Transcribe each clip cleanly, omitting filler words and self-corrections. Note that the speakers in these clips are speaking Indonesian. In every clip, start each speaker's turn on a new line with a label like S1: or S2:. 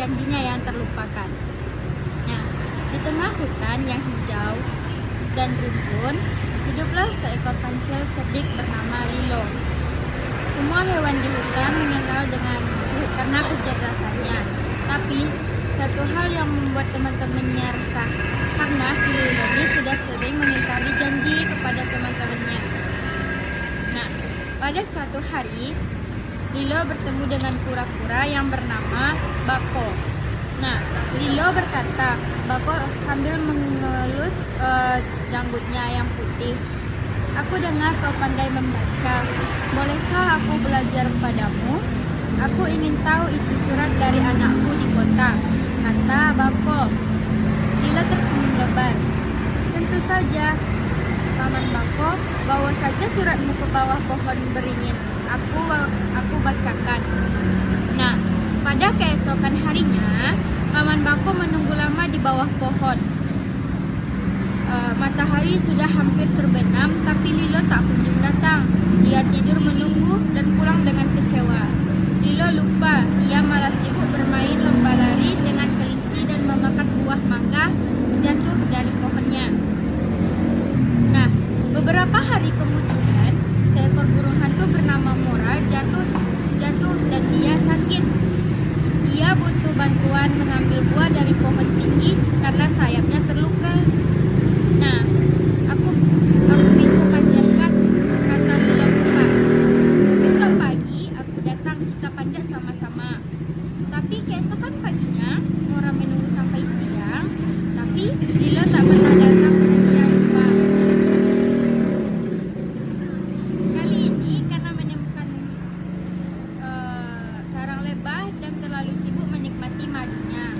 S1: janjinya yang terlupakan. Nah, di tengah hutan yang hijau dan rimbun, hiduplah seekor kancil cerdik bernama Lilo. Semua hewan di hutan mengenal karena kecerdasannya. Tapi satu hal yang membuat teman-temannya resah, karena si Lilo ini sudah sering mengingkari janji kepada teman-temannya. Nah, pada suatu hari, Lilo bertemu dengan kura-kura yang bernama Bako. Nah, Lilo berkata, Bako sambil mengelus janggutnya yang putih, "Aku dengar kau pandai membaca. Bolehkah aku belajar padamu? Aku ingin tahu isi surat dari anakku di kota," kata Bako. Lilo tersenyum lebar. "Tentu saja, Paman Bako, bawa saja suratmu ke bawah pohon beringin. Aku bacakan." Nah, pada keesokan harinya, Paman Bako menunggu lama di bawah pohon. Matahari sudah hampir terbenam, tapi Lilo tak kunjung datang. Dia tidur menunggu dan pulang dengan kecewa. Lilo lupa, ia malah sibuk bermain lomba lari dengan kelinci dan memakan buah mangga jatuh dari pohonnya. Nah, beberapa hari kemudian, seekor burung hantu bernama Mora jatuh dan dia sakit. Ia butuh bantuan mengambil buah dari pohon tinggi karena sayapnya terluka. Nah, aku bisa panjatkan, kata Lilo lupa. Besok pagi aku datang, kita panjat sama-sama. Tapi keesokan paginya, Mora menunggu sampai siang, tapi Lilo tak pernah datang. Dia lupa. Kali ini karena menemukan sarang lebah dan terlalu sibuk menikmati madunya.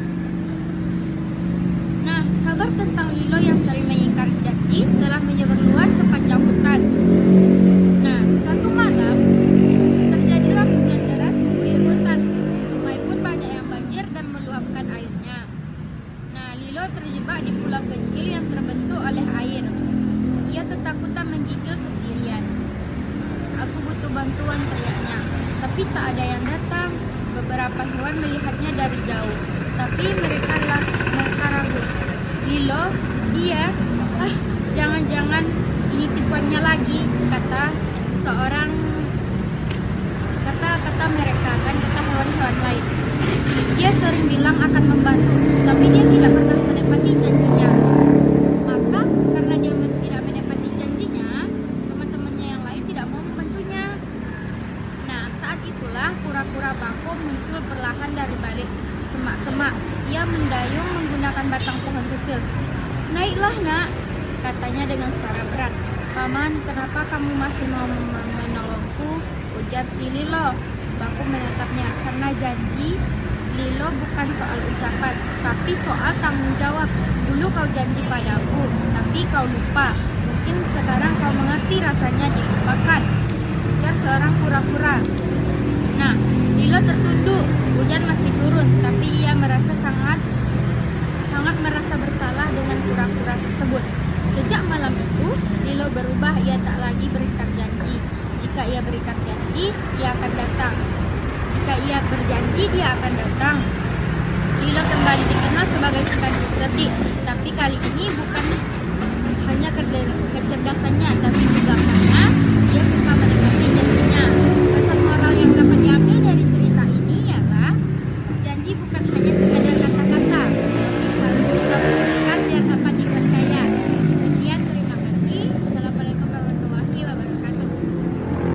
S1: Nah, kabar tentang Lilo yang sering mengingkari janji telah menyebar luas sepanjang hutan. Nah, satu malam terjadilah hujan deras mengguyur hutan. Sungai pun banyak yang banjir dan meluapkan airnya. Nah, Lilo terjebak di pulau kecil yang terbentuk oleh air. Ia ketakutan menggigil sendirian. "Aku butuh bantuan," teriaknya. Tapi tak ada yang datang. Beberapa hewan melihatnya dari jauh, tapi mereka ragu. "Lilo, dia, jangan-jangan ini tipuannya lagi," kata hewan-hewan lain. "Dia sering bilang akan membantu, tapi dia tidak pernah menepati janjinya." Maka karena dia tidak menepati janjinya, teman-temannya yang lain tidak mau membantunya. Nah, saat itulah kura-kura Bako muncul perlahan dari balik semak-semak. Ia mendayung menggunakan batang pohon kecil. "Naiklah, Nak," katanya dengan suara berat. "Paman, kenapa kamu masih mau menolongku?" ujar si Lilo. Bako menatapnya. "Karena janji, Lilo, bukan soal ucapan, tapi soal tanggung jawab. Dulu kau janji padaku, tapi kau lupa. Mungkin sekarang kau mengerti rasanya dilupakan," ujar seorang kura-kura. Nah, Lilo tertunduk. Hujan masih turun, tapi ia merasa sangat merasa bersalah dengan kura-kura tersebut. Sejak malam itu, Lilo berubah. Ia tak lagi berikat janji. Jika ia berikat janji, dia akan datang. Jika ia berjanji, dia akan datang. Lilo kembali dikenal sebagai si kancil cerdik, tapi kali ini bukan